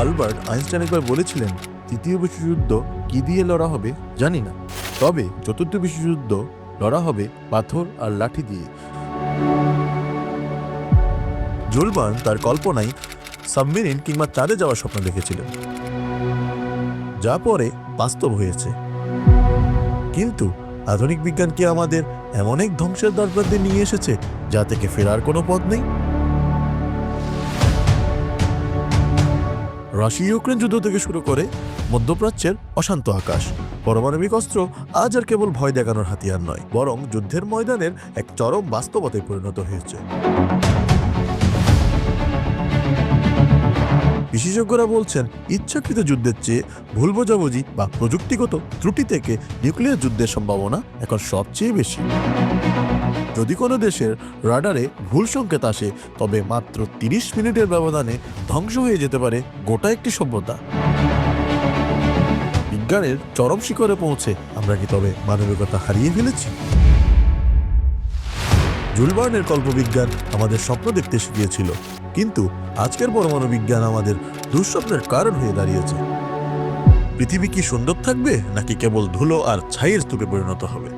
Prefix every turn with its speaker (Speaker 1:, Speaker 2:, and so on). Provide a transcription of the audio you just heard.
Speaker 1: Albert Einstein একবার বলেছিলেন, তৃতীয় বিশ্বযুদ্ধ কি দিয়ে লড়া হবে জানি না, তবে চতুর্থ বিশ্বযুদ্ধ লড়া হবে পাথর আর লাঠি দিয়ে। জুল ভার্ন তার কল্পনায় সাবমেরিন কিংবা চাঁদে যাওয়ার স্বপ্ন দেখেছিলেন, যা পরে বাস্তব হয়েছে। কিন্তু আধুনিক বিজ্ঞান কি আমাদের এমন এক ধ্বংসের দ্বারপ্রান্তে নিয়ে এসেছে যা থেকে ফেরার কোনো পথ নেই? রাশিয়া ইউক্রেন যুদ্ধ থেকে শুরু করে মধ্যপ্রাচ্যের অশান্ত আকাশ, পারমাণবিক অস্ত্র আজ আর কেবল ভয় দেখানোর হাতিয়ার নয়, বরং যুদ্ধের ময়দানের এক চরম বাস্তবতায় পরিণত হয়েছে। বিশেষজ্ঞরা বলছেন, ইচ্ছাকৃত যুদ্ধের চেয়ে ভুল বোঝাবুঝি বা প্রযুক্তিগত ত্রুটি থেকে নিউক্লিয়ার যুদ্ধের সম্ভাবনা এখন সবচেয়ে বেশি। যদি কোনো দেশের রাডারে ভুল সংকেত আসে, তবে মাত্র 30 মিনিটের ব্যবধানে ধ্বংস হয়ে যেতে পারে গোটা একটি সভ্যতা। বিজ্ঞানের চরম শিখরে পৌঁছে আমরা কি তবে মানবিকতা হারিয়ে ফেলেছি? জুল ভার্নের কল্পবিজ্ঞান আমাদের স্বপ্ন দেখতে শিখিয়েছিল, কিন্তু আজকের পরমাণু বিজ্ঞান আমাদের দুঃস্বপ্নের কারণ হয়ে দাঁড়িয়েছে। পৃথিবী কি সুন্দর থাকবে, নাকি কেবল ধুলো আর ছাইয়ের স্তূপে পরিণত হবে?